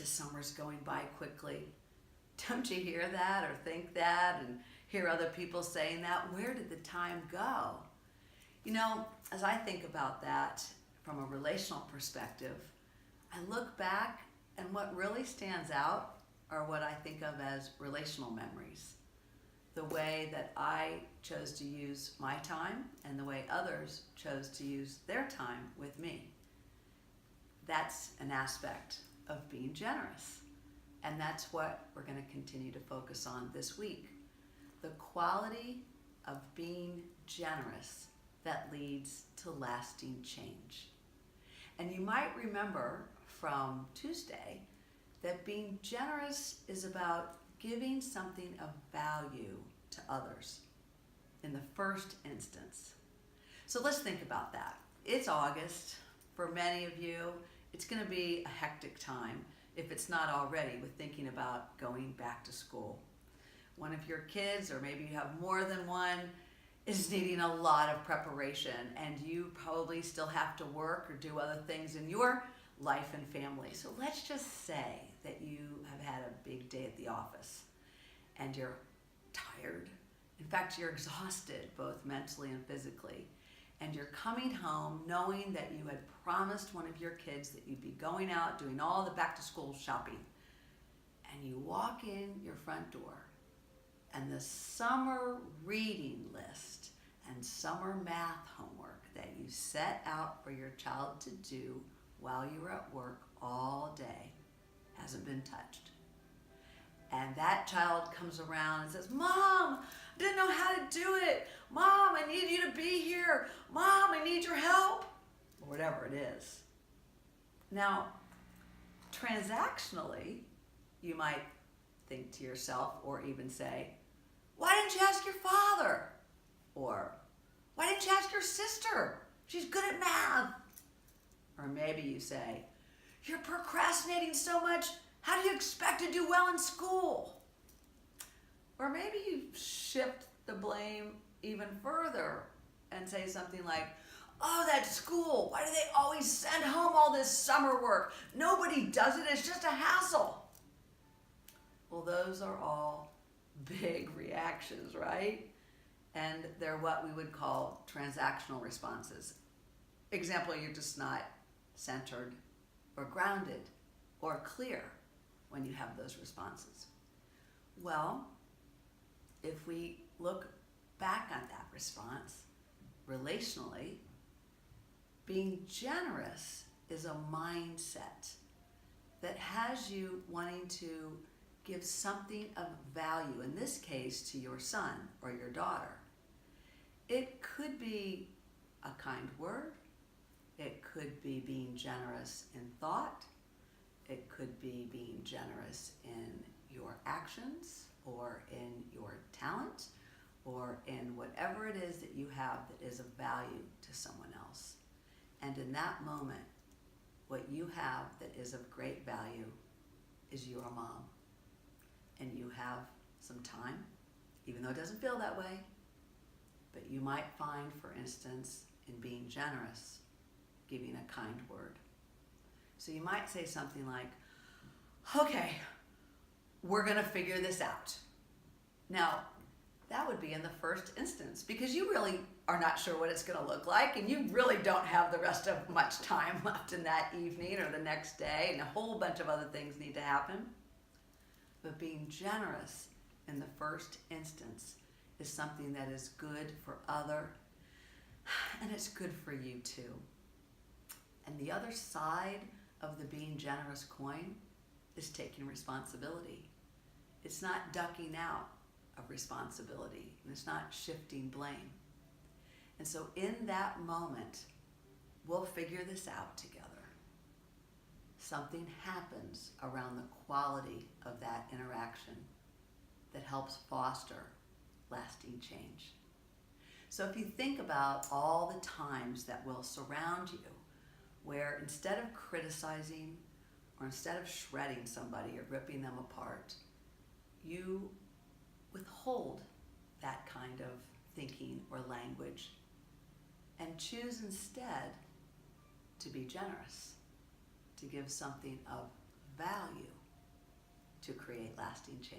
the summer's going by quickly. Don't you hear that or think that and hear other people saying that? Where did the time go? You know, as I think about that from a relational perspective, I look back and what really stands out are what I think of as relational memories. The way that I chose to use my time and the way others chose to use their time with me. That's an aspect of being generous. And that's what we're going to continue to focus on this week. The quality of being generous that leads to lasting change. And you might remember from Tuesday that being generous is about giving something of value to others in the first instance. So let's think about that. It's August. For many of you, it's going to be a hectic time, if it's not already, with thinking about going back to school. One of your kids, or maybe you have more than one, is needing a lot of preparation, and you probably still have to work or do other things in your life and family. So let's just say that you have had a big day at the office and you're tired. In fact, you're exhausted, both mentally and physically. And you're coming home knowing that you had promised one of your kids that you'd be going out doing all the back to school shopping. And you walk in your front door and the summer reading list and summer math homework that you set out for your child to do while you were at work all day hasn't been touched. And that child comes around and says, "Mom, I didn't know how to do it. Mom, I need you to be here. Mom, I need your help." Or whatever it is. Now, transactionally, you might think to yourself or even say, "Why didn't you ask your father?" Or, "Why didn't you ask your sister? She's good at math." Or maybe you say, "You're procrastinating so much. How do you expect to do well in school?" Or maybe you shift the blame even further and say something like, "Oh, that school, why do they always send home all this summer work? Nobody does it, it's just a hassle." Well, those are all big reactions, right? And they're what we would call transactional responses. Example, you're just not centered or grounded or clear when you have those responses. Well, if we look back on that response relationally, being generous is a mindset that has you wanting to give something of value, in this case to your son or your daughter. It could be a kind word. It could be being generous in thought. It could be being generous in your actions or in your talent or in whatever it is that you have that is of value to someone else. And in that moment, what you have that is of great value is your mom. And you have some time, even though it doesn't feel that way, but you might find, for instance, in being generous, giving a kind word. So you might say something like, "Okay, we're going to figure this out." Now, that would be in the first instance because you really are not sure what it's going to look like and you really don't have the rest of much time left in that evening or the next day, and a whole bunch of other things need to happen. But being generous in the first instance is something that is good for other, and it's good for you too. And the other side of the being generous coin is taking responsibility. It's not ducking out of responsibility, and it's not shifting blame. And so in that moment, we'll figure this out together. Something happens around the quality of that interaction that helps foster lasting change. So if you think about all the times that will surround you where instead of criticizing or instead of shredding somebody or ripping them apart, you withhold that kind of thinking or language and choose instead to be generous, to give something of value to create lasting change.